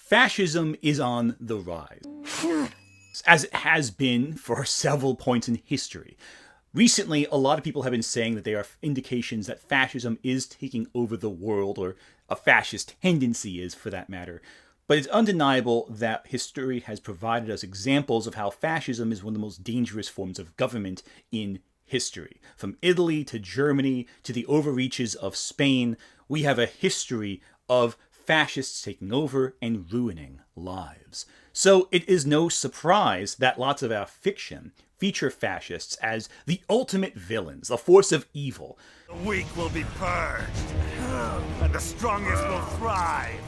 Fascism is on the rise, as it has been for several points in history. Recently, a lot of people have been saying that there are indications that fascism is taking over the world, or a fascist tendency is, for that matter. But it's undeniable that history has provided us examples of how fascism is one of the most dangerous forms of government in history. From Italy to Germany to the overreaches of Spain, we have a history of fascists taking over and ruining lives. So it is no surprise that lots of our fiction feature fascists as the ultimate villains, the force of evil. The weak will be purged, and the strongest will thrive.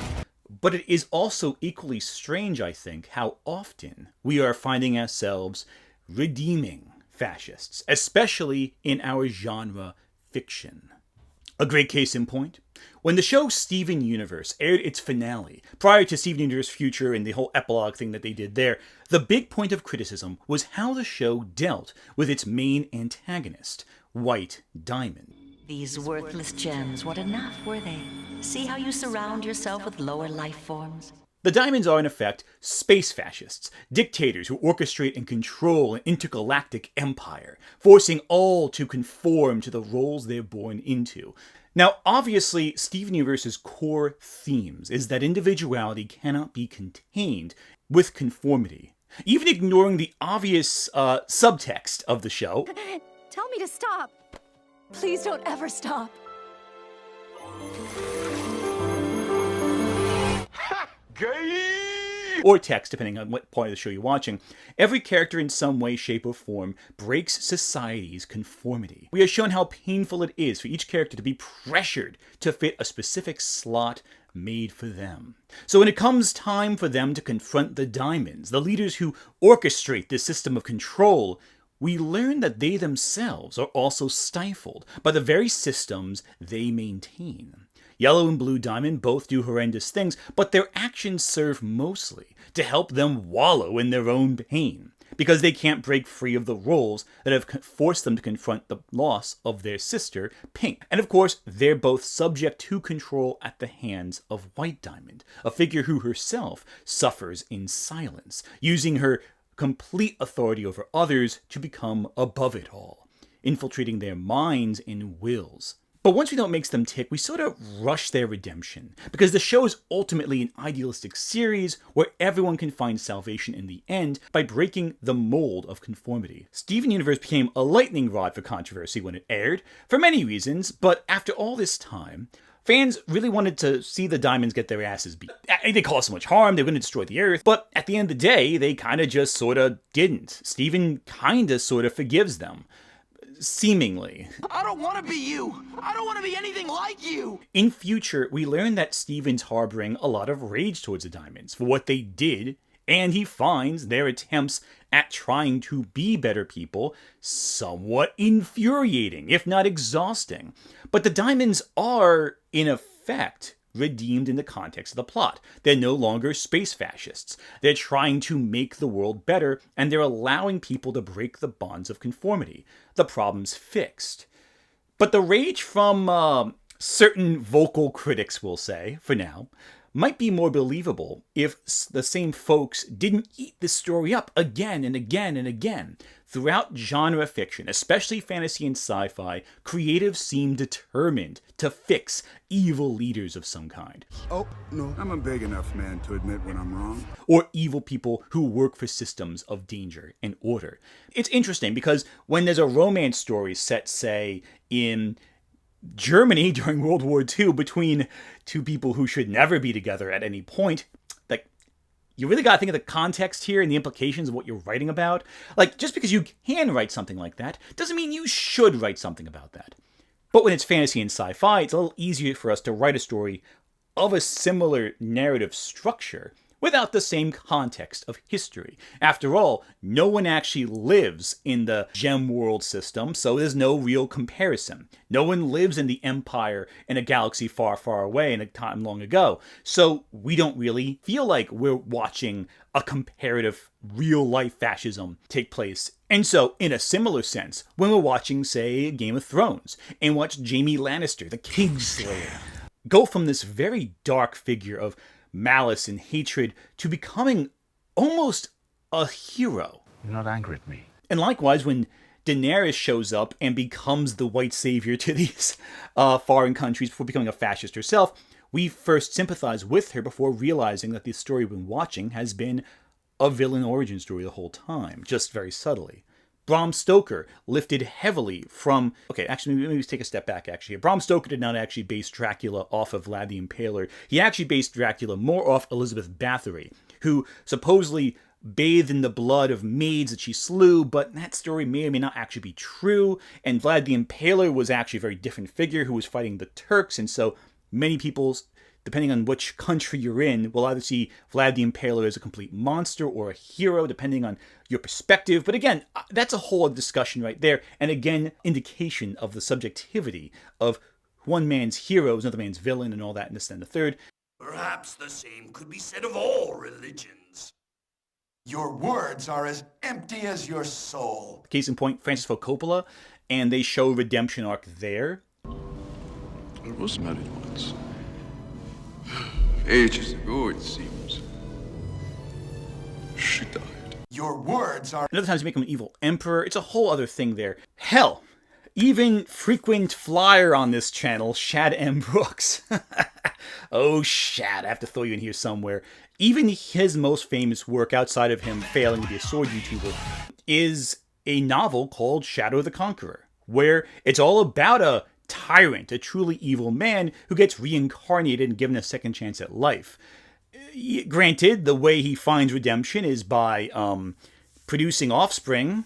But it is also equally strange, I think, how often we are finding ourselves redeeming fascists, especially in our genre fiction. A great case in point, when the show Steven Universe aired its finale, prior to Steven Universe Future and the whole epilogue thing that they did there, the big point of criticism was how the show dealt with its main antagonist, White Diamond. These worthless gems weren't enough, were they? See how you surround yourself with lower life forms? The Diamonds are in effect space fascists, dictators who orchestrate and control an intergalactic empire, forcing all to conform to the roles they're born into. Now, obviously, Steven Universe's core themes is that individuality cannot be contained with conformity. Even ignoring the obvious subtext of the show. Tell me to stop. Please don't ever stop. Or text, depending on what part of the show you're watching, every character in some way, shape, or form breaks society's conformity. We are shown how painful it is for each character to be pressured to fit a specific slot made for them. So when it comes time for them to confront the Diamonds, the leaders who orchestrate this system of control, we learn that they themselves are also stifled by the very systems they maintain. Yellow and Blue Diamond both do horrendous things, but their actions serve mostly to help them wallow in their own pain, because they can't break free of the roles that have forced them to confront the loss of their sister, Pink. And of course, they're both subject to control at the hands of White Diamond, a figure who herself suffers in silence, using her complete authority over others to become above it all, infiltrating their minds and wills. But once we know what makes them tick, we sort of rush their redemption, because the show is ultimately an idealistic series where everyone can find salvation in the end by breaking the mold of conformity. Steven Universe became a lightning rod for controversy when it aired, for many reasons, but after all this time, fans really wanted to see the Diamonds get their asses beat. They caused so much harm, they were going to destroy the Earth, but at the end of the day, they kind of just sort of didn't. Steven kind of sort of forgives them. Seemingly. I don't want to be you! I don't want to be anything like you! In future, we learn that Steven's harboring a lot of rage towards the Diamonds for what they did, and he finds their attempts at trying to be better people somewhat infuriating, if not exhausting. But the Diamonds are, in effect, redeemed in the context of the plot. They're no longer space fascists. They're trying to make the world better, and they're allowing people to break the bonds of conformity. The problem's fixed. But the rage from certain vocal critics, we'll say, for now, might be more believable if the same folks didn't eat this story up again and again and again. Throughout genre fiction, especially fantasy and sci-fi, creatives seem determined to fix evil leaders of some kind. Oh, no, I'm a big enough man to admit when I'm wrong. Or evil people who work for systems of danger and order. It's interesting because when there's a romance story set, say, in Germany during World War II between two people who should never be together at any point, like, you really gotta think of the context here and the implications of what you're writing about. Like, just because you can write something like that doesn't mean you should write something about that. But when it's fantasy and sci-fi, it's a little easier for us to write a story of a similar narrative structure without the same context of history. After all, no one actually lives in the gem world system, so there's no real comparison. No one lives in the Empire in a galaxy far, far away in a time long ago, so we don't really feel like we're watching a comparative real-life fascism take place. And so, in a similar sense, when we're watching, say, Game of Thrones, and watch Jaime Lannister, the Kingslayer, go from this very dark figure of malice and hatred to becoming almost a hero. You're not angry at me. And likewise, when Daenerys shows up and becomes the white savior to these foreign countries before becoming a fascist herself, we first sympathize with her before realizing that the story we've been watching has been a villain origin story the whole time, just very subtly. Bram Stoker lifted heavily from... Okay, actually, maybe let's take a step back, actually. Bram Stoker did not actually base Dracula off of Vlad the Impaler. He actually based Dracula more off Elizabeth Bathory, who supposedly bathed in the blood of maids that she slew, but that story may or may not actually be true, and Vlad the Impaler was actually a very different figure who was fighting the Turks, and so many people, depending on which country you're in, will either see Vlad the Impaler as a complete monster or a hero, depending on your perspective. But again, that's a whole discussion right there, and again, indication of the subjectivity of one man's hero is another man's villain and all that, and this and the third. Perhaps the same could be said of all religions. Your words are as empty as your soul. Case in point, Francis Ford Coppola, and they show a redemption arc there. I was married once. Ages ago, it seems. She died. Your words are... And other times you make him an evil emperor. It's a whole other thing there. Hell, even frequent flyer on this channel, Shad M. Brooks. Oh, Shad, I have to throw you in here somewhere. Even his most famous work, outside of him failing to be a sword YouTuber, is a novel called Shadow the Conqueror, where it's all about a tyrant, a truly evil man who gets reincarnated and given a second chance at life. Granted, the way he finds redemption is by producing offspring,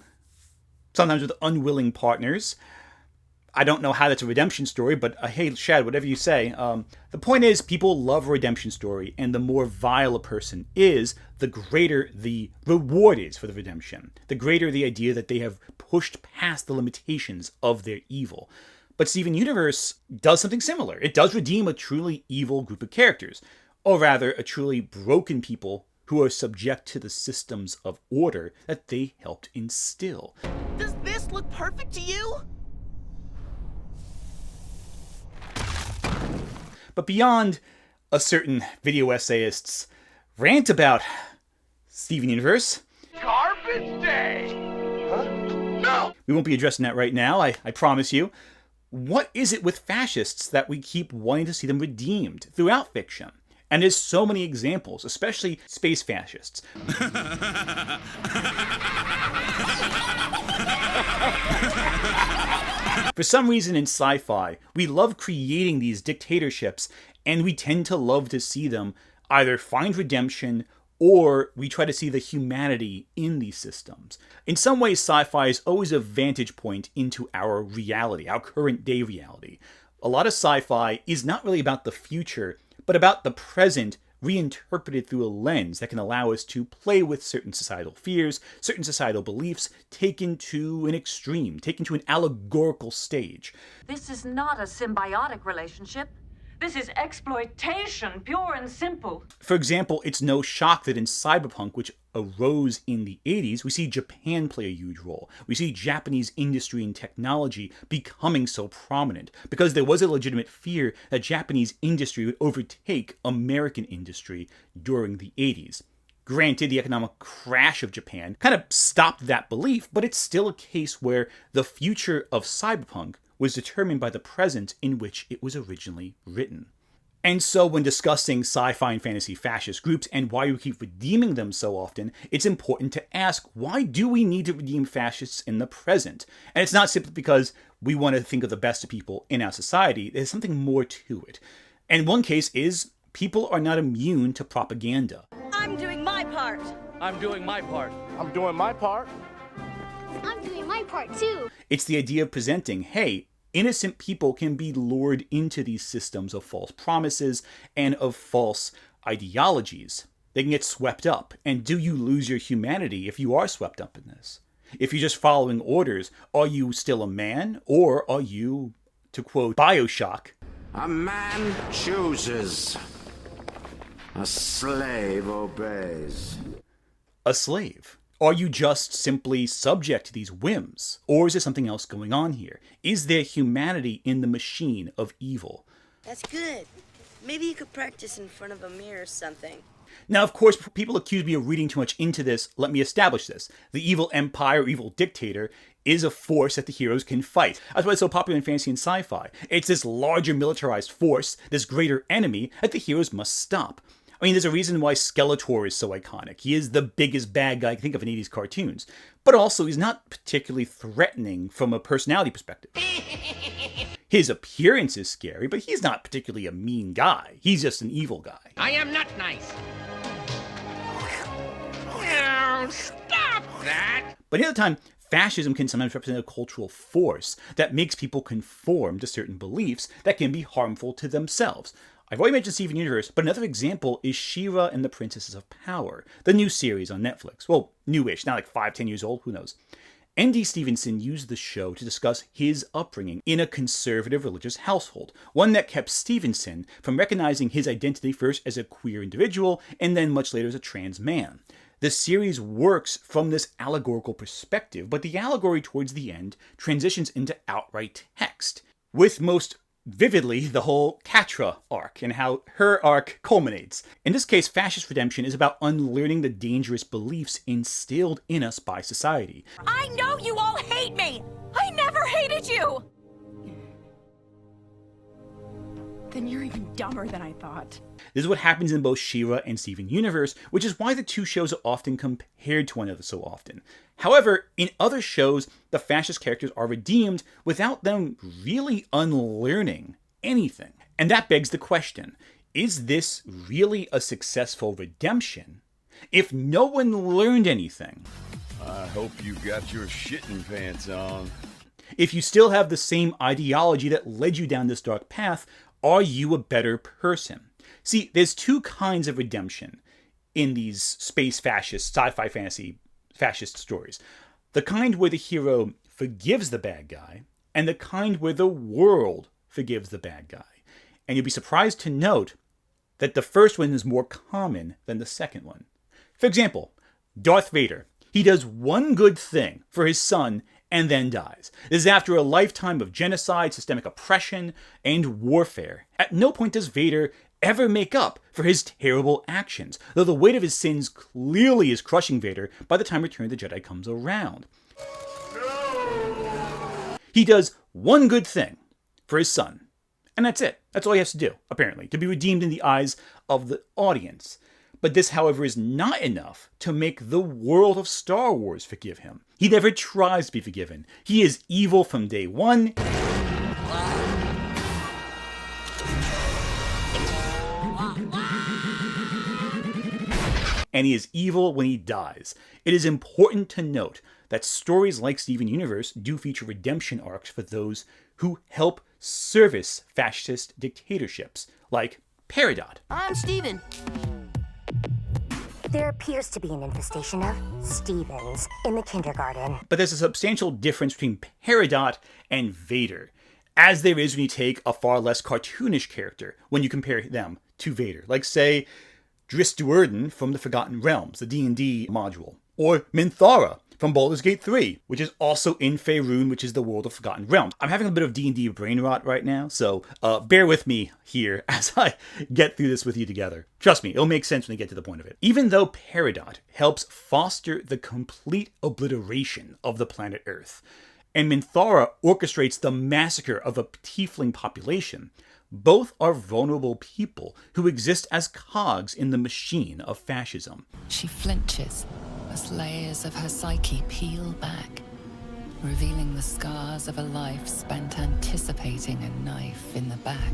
sometimes with unwilling partners. I don't know how that's a redemption story, but hey, Shad, whatever you say. The point is, people love a redemption story, and the more vile a person is, the greater the reward is for the redemption. The greater the idea that they have pushed past the limitations of their evil. But Steven Universe does something similar. It does redeem a truly evil group of characters, or rather, a truly broken people who are subject to the systems of order that they helped instill. Does this look perfect to you? But beyond a certain video essayist's rant about Steven Universe... Garbage day! Huh? No! We won't be addressing that right now, I promise you. What is it with fascists that we keep wanting to see them redeemed throughout fiction? And there's so many examples, especially space fascists. For some reason in sci-fi, we love creating these dictatorships, and we tend to love to see them either find redemption or we try to see the humanity in these systems. In some ways, sci-fi is always a vantage point into our reality, our current day reality. A lot of sci-fi is not really about the future, but about the present reinterpreted through a lens that can allow us to play with certain societal fears, certain societal beliefs, taken to an extreme, taken to an allegorical stage. This is not a symbiotic relationship. This is exploitation, pure and simple. For example, it's no shock that in cyberpunk, which arose in the 80s, we see Japan play a huge role. We see Japanese industry and technology becoming so prominent because there was a legitimate fear that Japanese industry would overtake American industry during the 80s. Granted, the economic crash of Japan kind of stopped that belief, but it's still a case where the future of cyberpunk was determined by the present in which it was originally written. And so when discussing sci-fi and fantasy fascist groups and why we keep redeeming them so often, it's important to ask, why do we need to redeem fascists in the present? And it's not simply because we want to think of the best of people in our society. There's something more to it. And one case is, people are not immune to propaganda. I'm doing my part. I'm doing my part. I'm doing my part. I'm doing my part too. It's the idea of presenting, hey, innocent people can be lured into these systems of false promises and of false ideologies. They can get swept up. And do you lose your humanity if you are swept up in this? If you're just following orders, are you still a man? Or are you, to quote BioShock, a man chooses, a slave obeys. A slave? Are you just simply subject to these whims? Or is there something else going on here? Is there humanity in the machine of evil? That's good. Maybe you could practice in front of a mirror or something. Now, of course, people accuse me of reading too much into this. Let me establish this. The evil empire or evil dictator is a force that the heroes can fight. That's why it's so popular in fantasy and sci-fi. It's this larger militarized force, this greater enemy that the heroes must stop. I mean, there's a reason why Skeletor is so iconic. He is the biggest bad guy I can think of in 80s cartoons. But also, he's not particularly threatening from a personality perspective. His appearance is scary, but he's not particularly a mean guy. He's just an evil guy. I am not nice. Oh, stop that! But at the time, fascism can sometimes represent a cultural force that makes people conform to certain beliefs that can be harmful to themselves. I've already mentioned Steven Universe, but another example is She-Ra and the Princesses of Power, the new series on Netflix. Well, newish, not like 5-10 years old, who knows. N.D. Stevenson used the show to discuss his upbringing in a conservative religious household, one that kept Stevenson from recognizing his identity first as a queer individual and then much later as a trans man. The series works from this allegorical perspective, but the allegory towards the end transitions into outright text, with most vividly the whole Catra arc and how her arc culminates. In this case, fascist redemption is about unlearning the dangerous beliefs instilled in us by society. I know you all hate me! I never hated you! Then you're even dumber than I thought. This is what happens in both She-Ra and Steven Universe, which is why the two shows are often compared to one another so often. However, in other shows, the fascist characters are redeemed without them really unlearning anything. And that begs the question, is this really a successful redemption if no one learned anything? I hope you got your shitting pants on. If you still have the same ideology that led you down this dark path, are you a better person? See, there's two kinds of redemption in these space fascist, sci-fi fantasy fascist stories. The kind where the hero forgives the bad guy, and the kind where the world forgives the bad guy. And you'll be surprised to note that the first one is more common than the second one. For example, Darth Vader. He does one good thing for his son and then dies. This is after a lifetime of genocide, systemic oppression, and warfare. At no point does Vader ever make up for his terrible actions, though the weight of his sins clearly is crushing Vader by the time Return of the Jedi comes around. He does one good thing for his son, and that's it. That's all he has to do, apparently, to be redeemed in the eyes of the audience. But this, however, is not enough to make the world of Star Wars forgive him. He never tries to be forgiven. He is evil from day one. And he is evil when he dies. It is important to note that stories like Steven Universe do feature redemption arcs for those who help service fascist dictatorships, like Peridot. I'm Steven. There appears to be an infestation of Stevens in the kindergarten. But there's a substantial difference between Peridot and Vader, as there is when you take a far less cartoonish character when you compare them to Vader. Like, say, Driss Duerden from the Forgotten Realms, the D&D module, or Minthara from Baldur's Gate 3, which is also in Faerun, which is the world of Forgotten Realms. I'm having a bit of D&D brain rot right now, so bear with me here as I get through this with you together. Trust me, it'll make sense when we get to the point of it. Even though Peridot helps foster the complete obliteration of the planet Earth, and Minthara orchestrates the massacre of a tiefling population, both are vulnerable people who exist as cogs in the machine of fascism. She flinches as layers of her psyche peel back, revealing the scars of a life spent anticipating a knife in the back.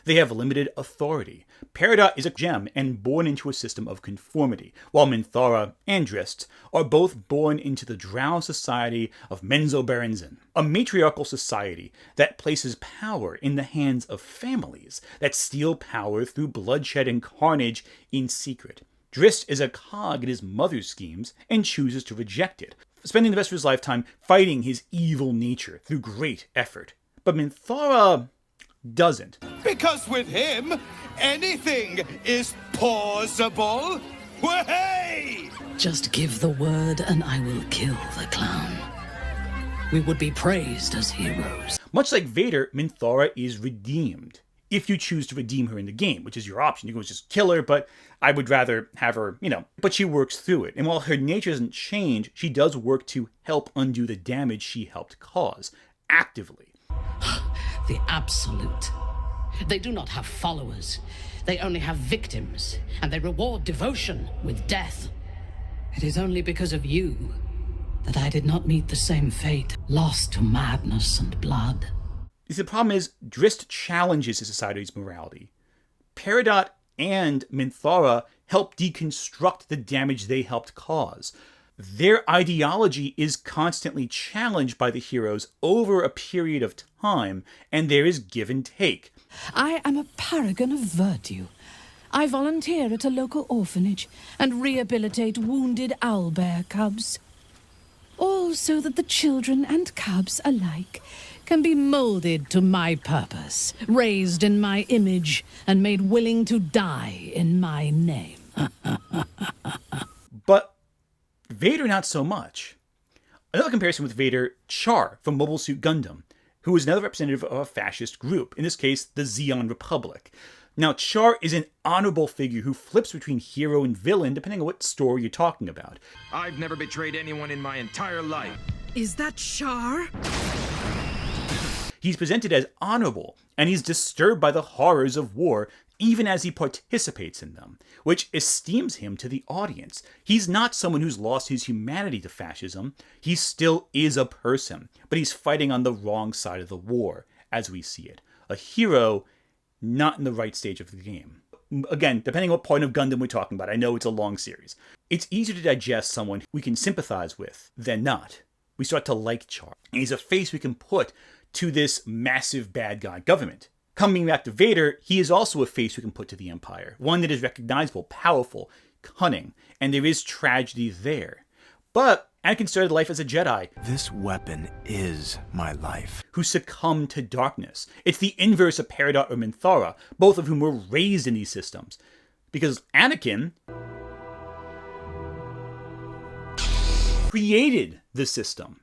They have limited authority. Peridot is a gem and born into a system of conformity, while Minthara and Driss are both born into the drow society of Menzoberranzan, a matriarchal society that places power in the hands of families that steal power through bloodshed and carnage in secret. Driss is a cog in his mother's schemes and chooses to reject it, spending the rest of his lifetime fighting his evil nature through great effort. But Minthara doesn't. Because with him, anything is possible. Way! Just give the word and I will kill the clown. We would be praised as heroes. Much like Vader, Minthara is redeemed if you choose to redeem her in the game, which is your option. You can just kill her, but I would rather have her, but she works through it. And while her nature doesn't change, she does work to help undo the damage she helped cause, actively. The Absolute. They do not have followers. They only have victims, and they reward devotion with death. It is only because of you that I did not meet the same fate, lost to madness and blood. The problem is, Drizzt challenges his society's morality. Peridot and Minthara help deconstruct the damage they helped cause. Their ideology is constantly challenged by the heroes over a period of time, and there is give and take. I am a paragon of virtue. I volunteer at a local orphanage and rehabilitate wounded owlbear cubs. All so that the children and cubs alike can be molded to my purpose, raised in my image, and made willing to die in my name. But Vader, not so much. Another comparison with Vader, Char from Mobile Suit Gundam, who is another representative of a fascist group, in this case, the Zeon Republic. Now, Char is an honorable figure who flips between hero and villain depending on what story you're talking about. I've never betrayed anyone in my entire life. Is that Char? He's presented as honorable, and he's disturbed by the horrors of war even as he participates in them, which esteems him to the audience. He's not someone who's lost his humanity to fascism. He still is a person, but he's fighting on the wrong side of the war, as we see it. A hero, not in the right stage of the game. Again, depending on what point of Gundam we're talking about, I know it's a long series. It's easier to digest someone we can sympathize with than not. We start to like Char, and he's a face we can put to this massive bad guy government. Coming back to Vader, he is also a face we can put to the Empire. One that is recognizable, powerful, cunning, and there is tragedy there. But Anakin started life as a Jedi. This weapon is my life. Who succumbed to darkness. It's the inverse of Peridot or Minthara, both of whom were raised in these systems. Because Anakin created the system.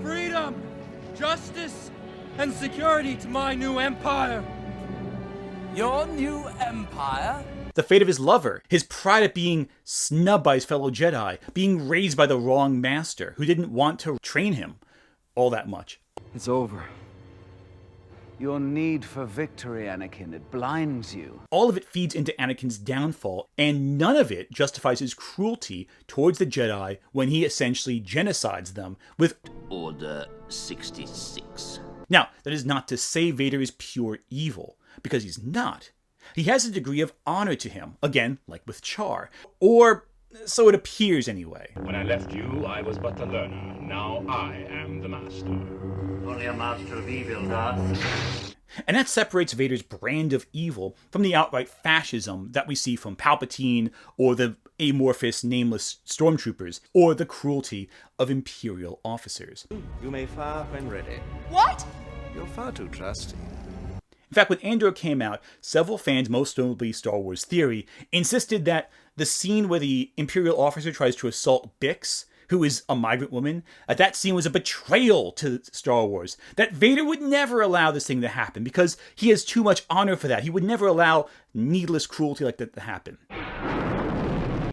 Freedom, justice, and security to my new empire. Your new empire? The fate of his lover, his pride at being snubbed by his fellow Jedi, being raised by the wrong master who didn't want to train him all that much. It's over. Your need for victory, Anakin, it blinds you. All of it feeds into Anakin's downfall, and none of it justifies his cruelty towards the Jedi when he essentially genocides them with Order 66. Now, that is not to say Vader is pure evil, because he's not. He has a degree of honor to him, again, like with Char. Or so it appears anyway. When I left you, I was but the learner. Now I am the master. Only a master of evil, Darth. And that separates Vader's brand of evil from the outright fascism that we see from Palpatine, or the amorphous, nameless stormtroopers, or the cruelty of Imperial officers. You may fire when ready. What? You're far too trusty. In fact, when Andor came out, several fans, most notably Star Wars Theory, insisted that the scene where the Imperial officer tries to assault Bix, who is a migrant woman, that scene was a betrayal to Star Wars. That Vader would never allow this thing to happen because he has too much honor for that. He would never allow needless cruelty like that to happen.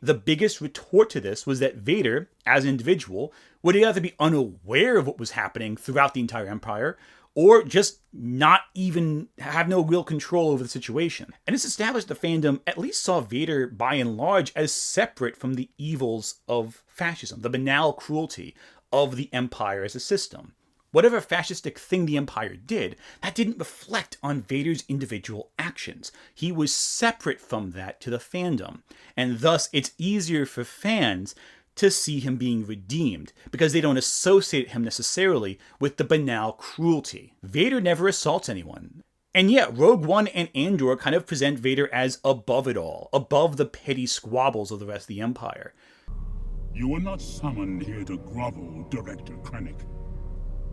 The biggest retort to this was that Vader, as an individual, would either be unaware of what was happening throughout the entire Empire, or just not even have no real control over the situation. And it's established the fandom at least saw Vader, by and large, as separate from the evils of fascism, the banal cruelty of the Empire as a system. Whatever fascistic thing the Empire did, that didn't reflect on Vader's individual actions. He was separate from that to the fandom, and thus it's easier for fans to see him being redeemed, because they don't associate him necessarily with the banal cruelty. Vader never assaults anyone. And yet, Rogue One and Andor kind of present Vader as above it all, above the petty squabbles of the rest of the Empire. You were not summoned here to grovel, Director Krennic.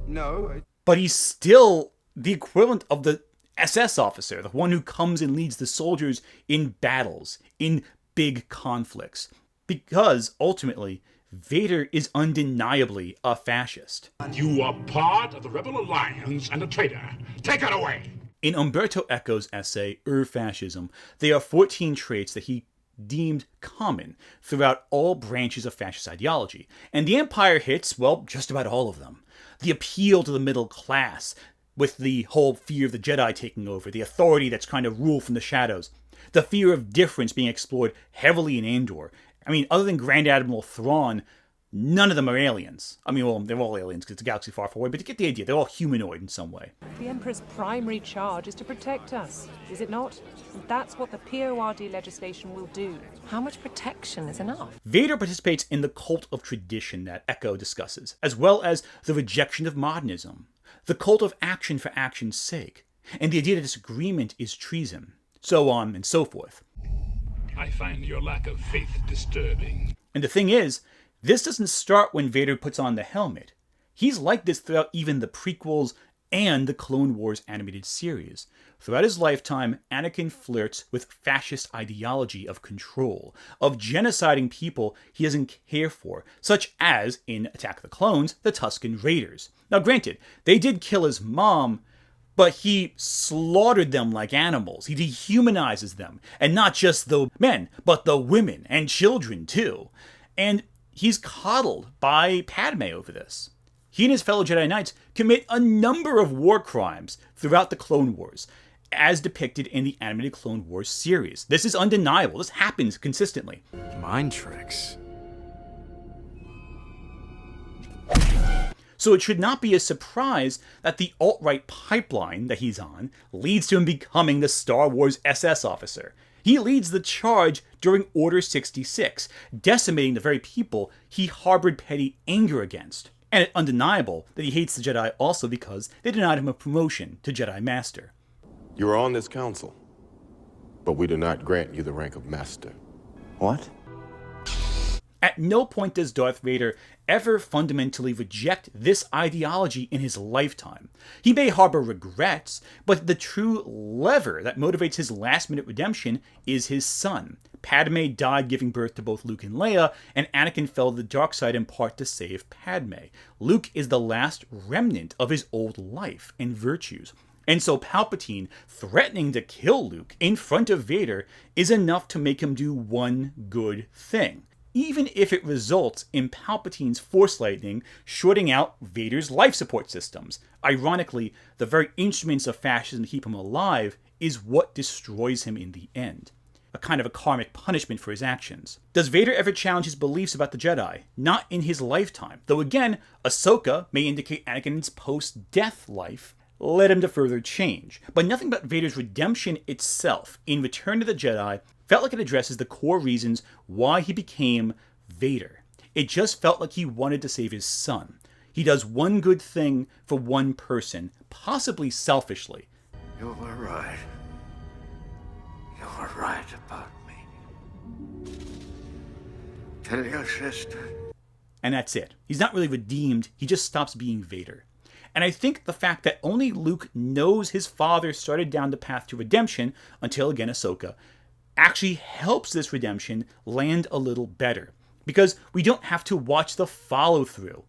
No. But he's still the equivalent of the SS officer, the one who comes and leads the soldiers in battles, in big conflicts. Because, ultimately, Vader is undeniably a fascist. You are part of the Rebel Alliance and a traitor. Take her away! In Umberto Eco's essay, Ur-Fascism, there are 14 traits that he deemed common throughout all branches of fascist ideology, and the Empire hits, well, just about all of them. The appeal to the middle class, with the whole fear of the Jedi taking over, the authority that's trying to rule from the shadows, the fear of difference being explored heavily in Andor. I mean, other than Grand Admiral Thrawn, none of them are aliens. I mean, well, they're all aliens because it's a galaxy far, far away, but you get the idea. They're all humanoid in some way. The Emperor's primary charge is to protect us, is it not? And that's what the PORD legislation will do. How much protection is enough? Vader participates in the cult of tradition that Eco discusses, as well as the rejection of modernism, the cult of action for action's sake, and the idea that disagreement is treason, so on and so forth. I find your lack of faith disturbing. And the thing is, this doesn't start when Vader puts on the helmet. He's like this throughout even the prequels and the Clone Wars animated series. Throughout his lifetime, Anakin flirts with fascist ideology of control, of genociding people he doesn't care for, such as, in Attack of the Clones, the Tusken Raiders. Now granted, they did kill his mom, but he slaughtered them like animals. He dehumanizes them, and not just the men, but the women and children too. And he's coddled by Padme over this. He and his fellow Jedi Knights commit a number of war crimes throughout the Clone Wars, as depicted in the animated Clone Wars series. This is undeniable. This happens consistently. Mind tricks. So it should not be a surprise that the alt-right pipeline that he's on leads to him becoming the Star Wars SS officer. He leads the charge during Order 66, decimating the very people he harbored petty anger against. And it's undeniable that he hates the Jedi also because they denied him a promotion to Jedi Master. You are on this council, but we do not grant you the rank of Master. What? At no point does Darth Vader ever fundamentally reject this ideology in his lifetime. He may harbor regrets, but the true lever that motivates his last-minute redemption is his son. Padme died giving birth to both Luke and Leia, and Anakin fell to the dark side in part to save Padme. Luke is the last remnant of his old life and virtues. And so Palpatine threatening to kill Luke in front of Vader is enough to make him do one good thing, even if it results in Palpatine's Force lightning shorting out Vader's life support systems. Ironically, the very instruments of fascism to keep him alive is what destroys him in the end. A kind of a karmic punishment for his actions. Does Vader ever challenge his beliefs about the Jedi? Not in his lifetime. Though again, Ahsoka may indicate Anakin's post-death life led him to further change. But nothing about Vader's redemption itself in Return to the Jedi felt like it addresses the core reasons why he became Vader. It just felt like he wanted to save his son. He does one good thing for one person, possibly selfishly. You were right. You were right about me. Tell your sister. And that's it. He's not really redeemed, he just stops being Vader. And I think the fact that only Luke knows his father started down the path to redemption, until again Ahsoka, actually helps this redemption land a little better. Because we don't have to watch the follow-through.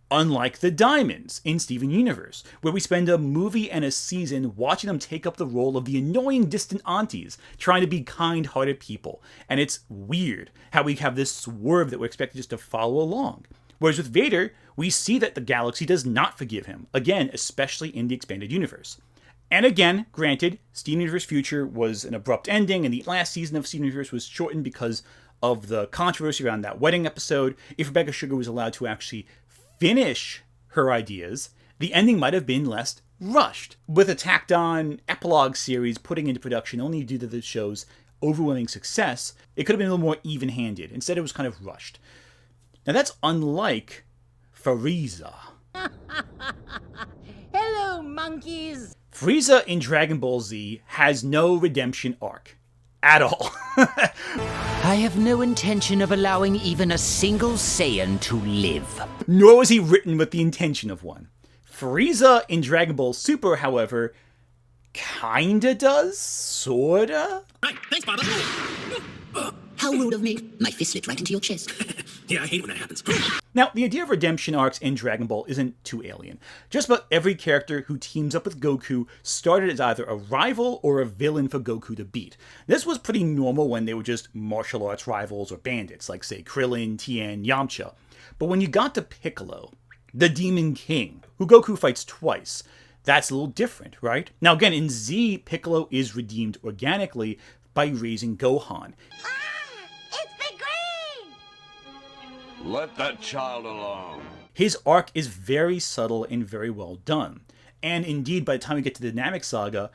Unlike the Diamonds in Steven Universe, where we spend a movie and a season watching them take up the role of the annoying distant aunties, trying to be kind-hearted people. And it's weird how we have this swerve that we're expected just to follow along. Whereas with Vader, we see that the galaxy does not forgive him, again, especially in the expanded universe. And again, granted, Steven Universe Future was an abrupt ending, and the last season of Steven Universe was shortened because of the controversy around that wedding episode. If Rebecca Sugar was allowed to actually finish her ideas, the ending might have been less rushed. With a tacked-on epilogue series putting into production only due to the show's overwhelming success, it could have been a little more even-handed. Instead, it was kind of rushed. Now that's unlike Frieza. Hello, monkeys! Frieza in Dragon Ball Z has no redemption arc. At all. I have no intention of allowing even a single Saiyan to live. Nor was he written with the intention of one. Frieza in Dragon Ball Super, however, kinda does? Sorta? Right, thanks, Father. How rude of me. My fist slipped right into your chest. Yeah, I hate when that happens. Now, the idea of redemption arcs in Dragon Ball isn't too alien. Just about every character who teams up with Goku started as either a rival or a villain for Goku to beat. This was pretty normal when they were just martial arts rivals or bandits, like, say, Krillin, Tien, Yamcha. But when you got to Piccolo, the Demon King, who Goku fights twice, that's a little different, right? Now, again, in Z, Piccolo is redeemed organically by raising Gohan. Let that child alone. His arc is very subtle and very well done. And indeed, by the time we get to the Namek Saga,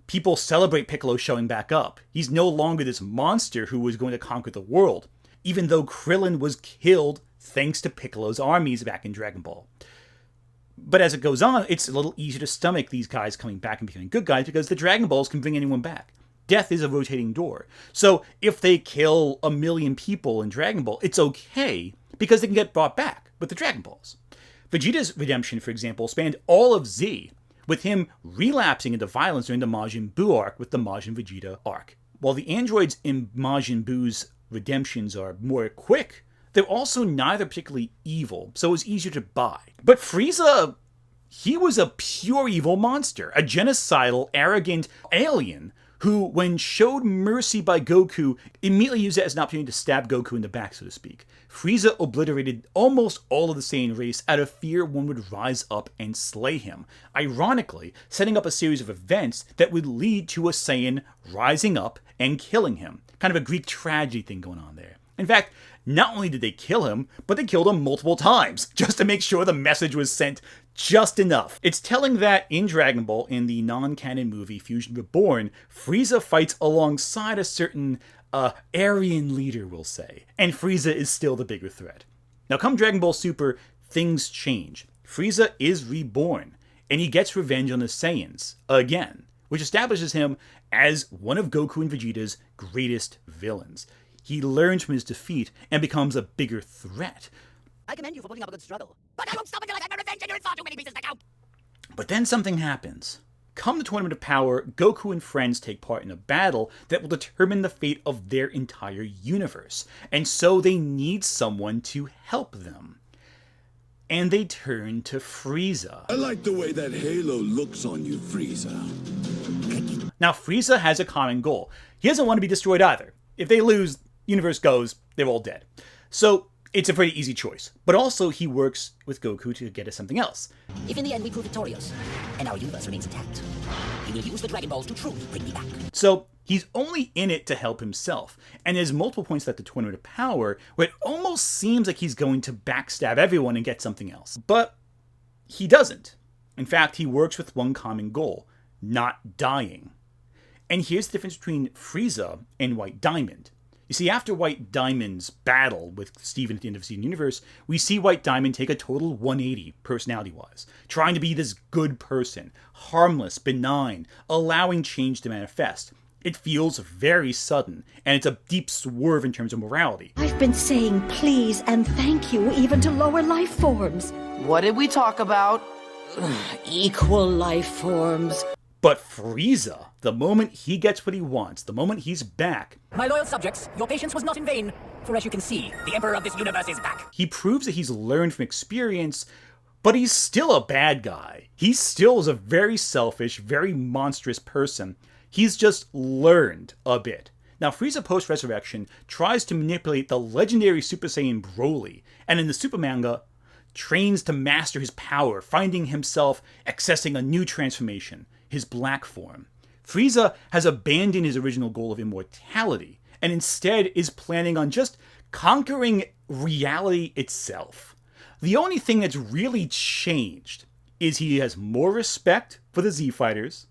people celebrate Piccolo showing back up. He's no longer this monster who was going to conquer the world, even though Krillin was killed thanks to Piccolo's armies back in Dragon Ball. But as it goes on, it's a little easier to stomach these guys coming back and becoming good guys because the Dragon Balls can bring anyone back. Death is a rotating door. So if they kill 1 million people in Dragon Ball, it's okay, because they can get brought back with the Dragon Balls. Vegeta's redemption, for example, spanned all of Z, with him relapsing into violence during the Majin Buu arc with the Majin Vegeta arc. While the androids in Majin Buu's redemptions are more quick, they're also neither particularly evil, so it was easier to buy. But Frieza, he was a pure evil monster, a genocidal, arrogant alien who, when showed mercy by Goku, immediately used it as an opportunity to stab Goku in the back, so to speak. Frieza obliterated almost all of the Saiyan race out of fear one would rise up and slay him, ironically setting up a series of events that would lead to a Saiyan rising up and killing him. Kind of a Greek tragedy thing going on there. In fact, not only did they kill him, but they killed him multiple times, just to make sure the message was sent just enough. It's telling that in Dragon Ball, in the non-canon movie Fusion Reborn, Frieza fights alongside a certain Aryan leader, we'll say, and Frieza is still the bigger threat. Now, come Dragon Ball Super, things change. Frieza is reborn, and he gets revenge on the Saiyans, again, which establishes him as one of Goku and Vegeta's greatest villains. He learns from his defeat and becomes a bigger threat. I commend you for putting up a good struggle, but I won't stop until I've had my revenge and you're in far too many pieces to count. But then something happens. Come the Tournament of Power, Goku and friends take part in a battle that will determine the fate of their entire universe, and so they need someone to help them. And they turn to Frieza. I like the way that halo looks on you, Frieza. Now, Frieza has a common goal. He doesn't want to be destroyed either. If they lose, universe goes, they're all dead. So it's a pretty easy choice. But also, he works with Goku to get us something else. If in the end we prove victorious, and our universe remains intact, he will use the Dragon Balls to truly bring me back. So he's only in it to help himself. And there's multiple points at the Tournament of Power where it almost seems like he's going to backstab everyone and get something else. But he doesn't. In fact, he works with one common goal, not dying. And here's the difference between Frieza and White Diamond. You see, after White Diamond's battle with Steven at the end of Steven Universe, we see White Diamond take a total 180 personality-wise, trying to be this good person, harmless, benign, allowing change to manifest. It feels very sudden, and it's a deep swerve in terms of morality. I've been saying please and thank you even to lower life forms. What did we talk about? Equal life forms. But Frieza, the moment he gets what he wants, the moment he's back... My loyal subjects, your patience was not in vain, for as you can see, the Emperor of this universe is back. He proves that he's learned from experience, but he's still a bad guy. He still is a very selfish, very monstrous person. He's just learned a bit. Now, Frieza post-resurrection tries to manipulate the legendary Super Saiyan Broly, and in the Super Manga, trains to master his power, finding himself accessing a new transformation, his black form. Frieza has abandoned his original goal of immortality, and instead is planning on just conquering reality itself. The only thing that's really changed is he has more respect for the Z-Fighters,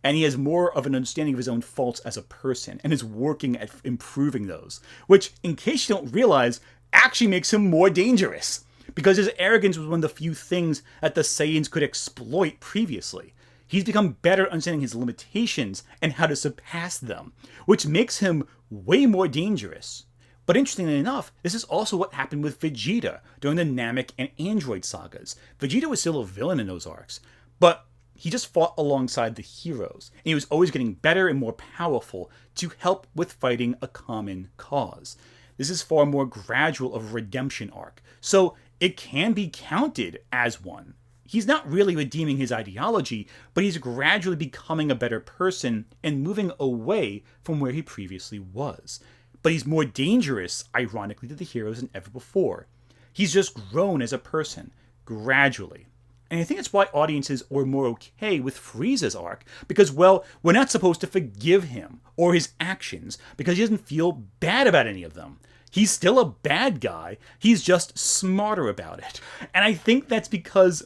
and he has more of an understanding of his own faults as a person, and is working at improving those, which, in case you don't realize, actually makes him more dangerous, because his arrogance was one of the few things that the Saiyans could exploit previously. He's become better understanding his limitations and how to surpass them, which makes him way more dangerous. But interestingly enough, this is also what happened with Vegeta during the Namek and Android sagas. Vegeta was still a villain in those arcs, but he just fought alongside the heroes, and he was always getting better and more powerful to help with fighting a common cause. This is far more gradual of a redemption arc, so it can be counted as one. He's not really redeeming his ideology, but he's gradually becoming a better person and moving away from where he previously was. But he's more dangerous, ironically, to the heroes than ever before. He's just grown as a person, gradually. And I think that's why audiences are more okay with Frieza's arc, because, well, we're not supposed to forgive him or his actions because he doesn't feel bad about any of them. He's still a bad guy, he's just smarter about it. And I think that's because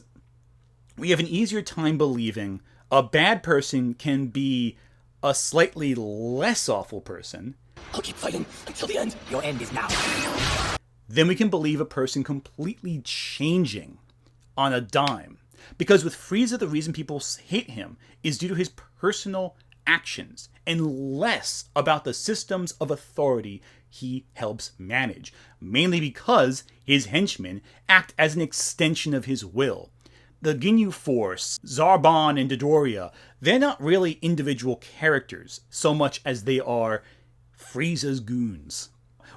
we have an easier time believing a bad person can be a slightly less awful person. I'll keep fighting until the end. Your end is now. Then we can believe a person completely changing on a dime. Because with Frieza, the reason people hate him is due to his personal actions and less about the systems of authority he helps manage. Mainly because his henchmen act as an extension of his will. The Ginyu Force, Zarbon and Dodoria, they're not really individual characters so much as they are Frieza's goons.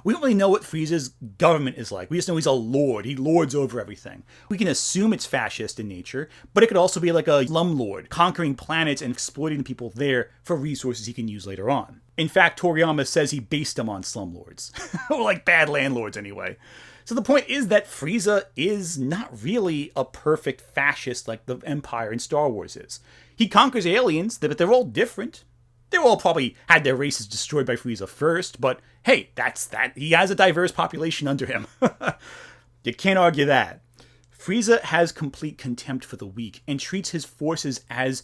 We don't really know what Frieza's government is like. We just know he's a lord. He lords over everything. We can assume it's fascist in nature, but it could also be like a slumlord, conquering planets and exploiting the people there for resources he can use later on. In fact, Toriyama says he based them on slumlords. Or like bad landlords anyway. So the point is that Frieza is not really a perfect fascist like the Empire in Star Wars is. He conquers aliens, but they're all different. They all probably had their races destroyed by Frieza first, but hey, that's that. He has a diverse population under him. You can't argue that. Frieza has complete contempt for the weak and treats his forces as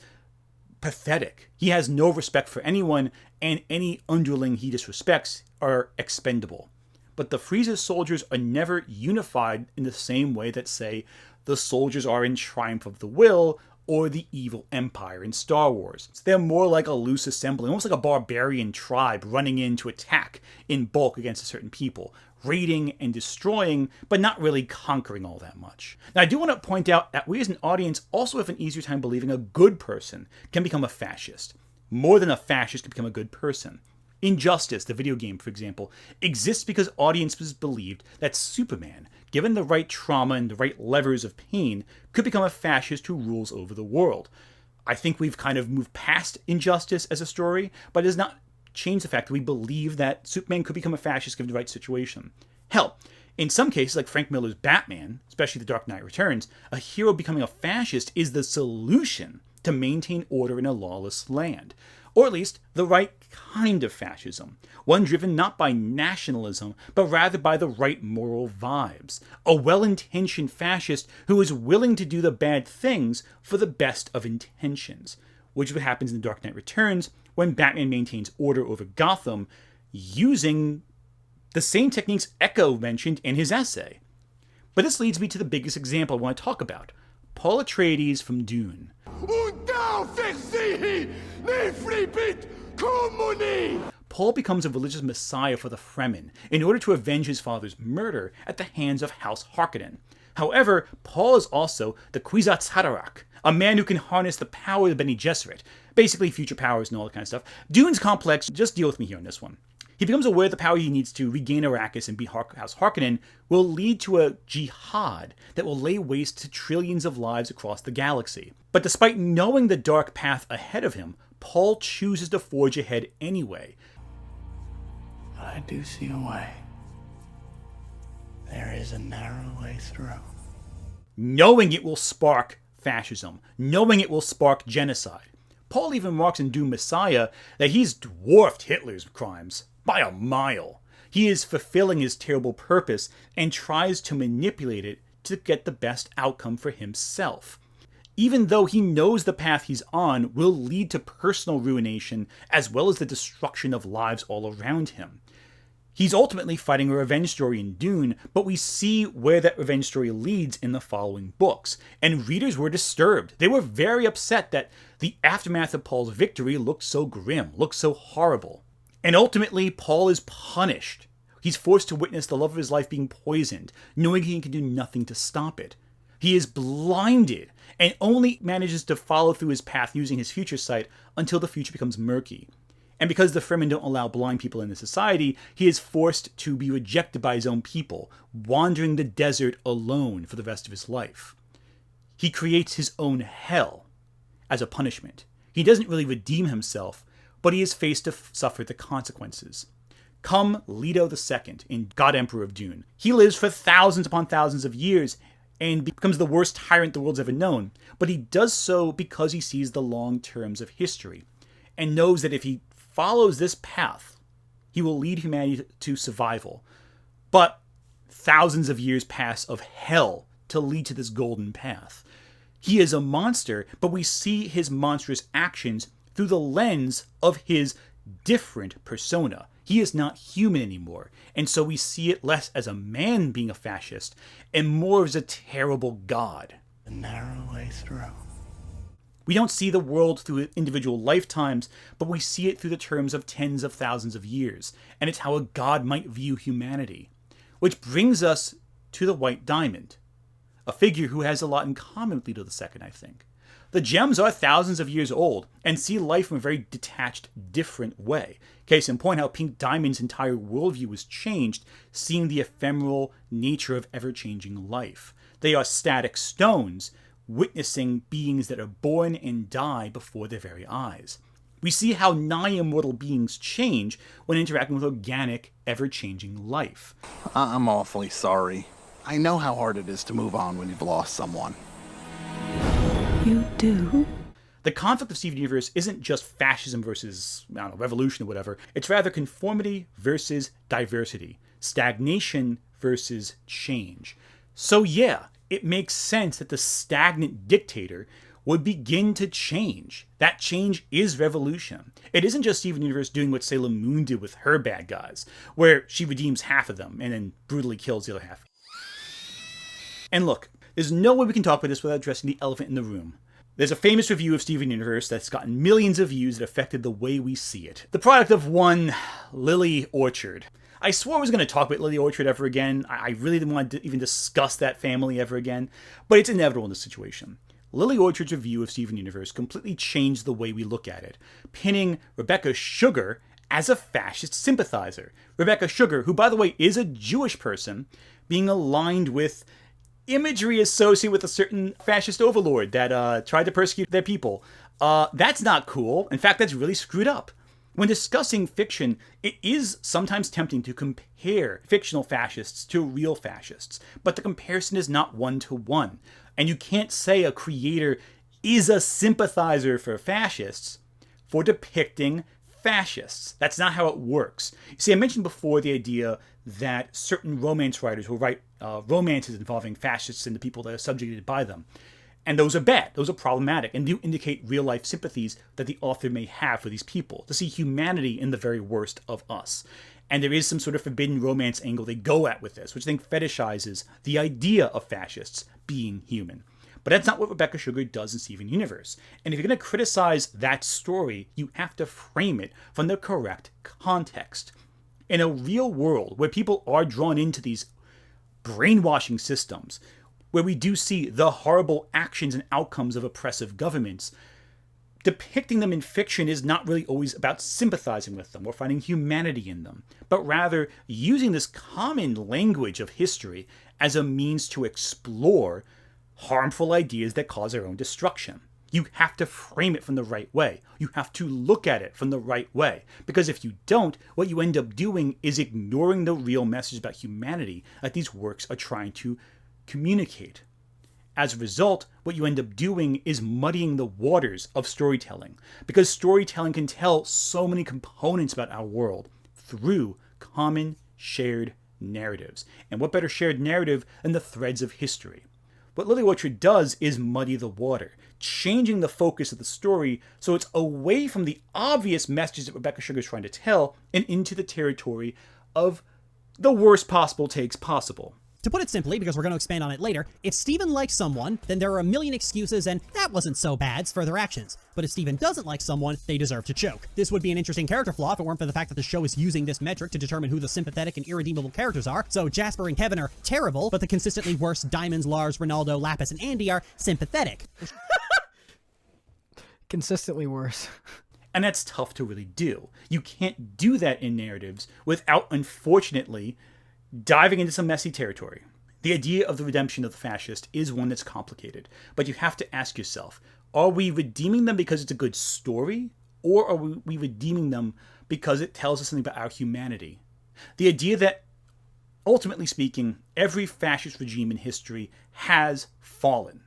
pathetic. He has no respect for anyone, and any underling he disrespects are expendable. But the Frieza soldiers are never unified in the same way that, say, the soldiers are in Triumph of the Will or the evil Empire in Star Wars. They're more like a loose assembly, almost like a barbarian tribe running in to attack in bulk against a certain people, raiding and destroying, but not really conquering all that much. Now, I do want to point out that we as an audience also have an easier time believing a good person can become a fascist. More than a fascist can become a good person. Injustice, the video game, for example, exists because audiences believed that Superman, given the right trauma and the right levers of pain, could become a fascist who rules over the world. I think we've kind of moved past Injustice as a story, but it does not change the fact that we believe that Superman could become a fascist given the right situation. Hell, in some cases, like Frank Miller's Batman, especially The Dark Knight Returns, a hero becoming a fascist is the solution to maintain order in a lawless land. Or at least the right kind of fascism, one driven not by nationalism, but rather by the right moral vibes. A well-intentioned fascist who is willing to do the bad things for the best of intentions, which is what happens in The Dark Knight Returns when Batman maintains order over Gotham using the same techniques Echo mentioned in his essay. But this leads me to the biggest example I want to talk about, Paul Atreides from Dune. Paul becomes a religious messiah for the Fremen in order to avenge his father's murder at the hands of House Harkonnen. However, Paul is also the Kwisatz Haderach, a man who can harness the power of Bene Gesserit, basically future powers and all that kind of stuff. Dune's complex, just deal with me here on this one. He becomes aware the power he needs to regain Arrakis and beat House Harkonnen will lead to a jihad that will lay waste to trillions of lives across the galaxy. But despite knowing the dark path ahead of him, Paul chooses to forge ahead anyway. I do see a way. There is a narrow way through. Knowing it will spark fascism, knowing it will spark genocide. Paul even remarks in Dune Messiah that he's dwarfed Hitler's crimes by a mile. He is fulfilling his terrible purpose and tries to manipulate it to get the best outcome for himself. Even though he knows the path he's on will lead to personal ruination as well as the destruction of lives all around him. He's ultimately fighting a revenge story in Dune, but we see where that revenge story leads in the following books. And readers were disturbed. They were very upset that the aftermath of Paul's victory looked so grim, looked so horrible. And ultimately, Paul is punished. He's forced to witness the love of his life being poisoned, knowing he can do nothing to stop it. He is blinded and only manages to follow through his path using his future sight until the future becomes murky. And because the Fremen don't allow blind people into society, he is forced to be rejected by his own people, wandering the desert alone for the rest of his life. He creates his own hell as a punishment. He doesn't really redeem himself, but he is faced to suffer the consequences. Come Leto II in God Emperor of Dune. He lives for thousands upon thousands of years and becomes the worst tyrant the world's ever known, but he does so because he sees the long terms of history and knows that if he follows this path, he will lead humanity to survival. But thousands of years pass of hell to lead to this golden path. He is a monster, but we see his monstrous actions through the lens of his different persona. He is not human anymore, and so we see it less as a man being a fascist and more as a terrible god. The narrow way through. We don't see the world through individual lifetimes, but we see it through the terms of tens of thousands of years, and it's how a god might view humanity. Which brings us to the White Diamond, a figure who has a lot in common with Leto II, I think. The gems are thousands of years old and see life in a very detached, different way. Case in point, how Pink Diamond's entire worldview was changed, seeing the ephemeral nature of ever-changing life. They are static stones, witnessing beings that are born and die before their very eyes. We see how nigh-immortal beings change when interacting with organic, ever-changing life. I'm awfully sorry. I know how hard it is to move on when you've lost someone. You do? The conflict of Steven Universe isn't just fascism versus, revolution or whatever. It's rather conformity versus diversity. Stagnation versus change. So yeah, it makes sense that the stagnant dictator would begin to change. That change is revolution. It isn't just Steven Universe doing what Sailor Moon did with her bad guys, where she redeems half of them and then brutally kills the other half. And look, there's no way we can talk about this without addressing the elephant in the room. There's a famous review of Steven Universe that's gotten millions of views that affected the way we see it. The product of one Lily Orchard. I swore I was going to talk about Lily Orchard ever again. I really didn't want to even discuss that family ever again, but it's inevitable in this situation. Lily Orchard's review of Steven Universe completely changed the way we look at it, pinning Rebecca Sugar as a fascist sympathizer. Rebecca Sugar, who by the way is a Jewish person, being aligned with imagery associated with a certain fascist overlord that tried to persecute their people. That's not cool. In fact, that's really screwed up. When discussing fiction, it is sometimes tempting to compare fictional fascists to real fascists, but the comparison is not one-to-one. And you can't say a creator is a sympathizer for fascists for depicting fascists. That's not how it works. You see, I mentioned before the idea that certain romance writers will write romances involving fascists and the people that are subjugated by them. And those are bad. Those are problematic and do indicate real-life sympathies that the author may have for these people, to see humanity in the very worst of us. And there is some sort of forbidden romance angle they go at with this, which I think fetishizes the idea of fascists being human. But that's not what Rebecca Sugar does in Steven Universe. And if you're going to criticize that story, you have to frame it from the correct context. In a real world where people are drawn into these brainwashing systems, where we do see the horrible actions and outcomes of oppressive governments, depicting them in fiction is not really always about sympathizing with them or finding humanity in them, but rather using this common language of history as a means to explore harmful ideas that cause our own destruction. You have to frame it from the right way. You have to look at it from the right way. Because if you don't, what you end up doing is ignoring the real message about humanity that these works are trying to communicate. As a result, what you end up doing is muddying the waters of storytelling, because storytelling can tell so many components about our world through common shared narratives. And what better shared narrative than the threads of history? What Lily Orchard does is muddy the water, changing the focus of the story so it's away from the obvious messages that Rebecca Sugar is trying to tell and into the territory of the worst possible takes possible. To put it simply, because we're going to expand on it later, if Steven likes someone, then there are a million excuses and that wasn't so bad's for their actions. But if Steven doesn't like someone, they deserve to choke. This would be an interesting character flaw if it weren't for the fact that the show is using this metric to determine who the sympathetic and irredeemable characters are. So Jasper and Kevin are terrible, but the consistently worse Diamonds, Lars, Ronaldo, Lapis, and Andy are sympathetic. Consistently worse. And that's tough to really do. You can't do that in narratives without, unfortunately, diving into some messy territory. The idea of the redemption of the fascist is one that's complicated, but you have to ask yourself, are we redeeming them because it's a good story, or are we redeeming them because it tells us something about our humanity? The idea that, ultimately speaking, every fascist regime in history has fallen.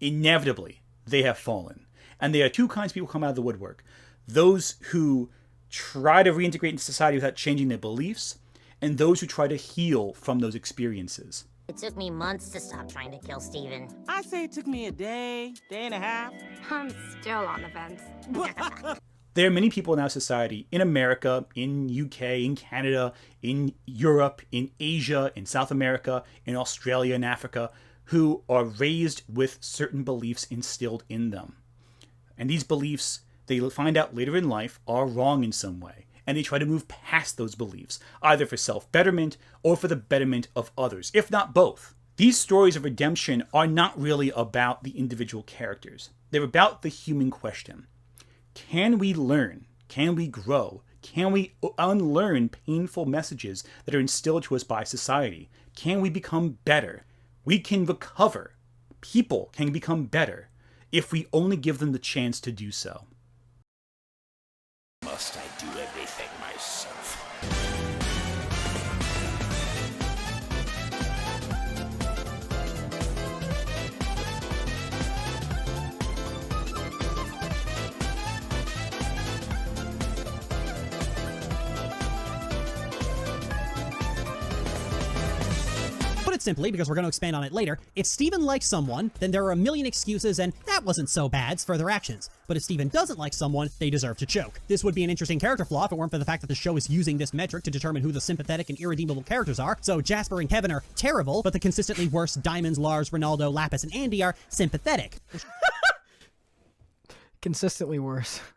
Inevitably, they have fallen. And there are two kinds of people come out of the woodwork. Those who try to reintegrate into society without changing their beliefs, and those who try to heal from those experiences. It took me months to stop trying to kill Steven. I say it took me a day and a half. I'm still on the fence. There are many people in our society, in America, in UK, in Canada, in Europe, in Asia, in South America, in Australia, and Africa, who are raised with certain beliefs instilled in them. And these beliefs, they find out later in life, are wrong in some way. And they try to move past those beliefs, either for self-betterment or for the betterment of others, if not both. These stories of redemption are not really about the individual characters. They're about the human question. Can we learn? Can we grow? Can we unlearn painful messages that are instilled to us by society? Can we become better? We can recover. People can become better if we only give them the chance to do so. Must I do everything myself? Put it simply, because we're going to expand on it later, if Steven likes someone, then there are a million excuses and that wasn't so bad's for their actions. But if Steven doesn't like someone, they deserve to choke. This would be an interesting character flaw if it weren't for the fact that the show is using this metric to determine who the sympathetic and irredeemable characters are. So Jasper and Kevin are terrible, but the consistently worse Diamonds, Lars, Ronaldo, Lapis, and Andy are sympathetic. Consistently worse.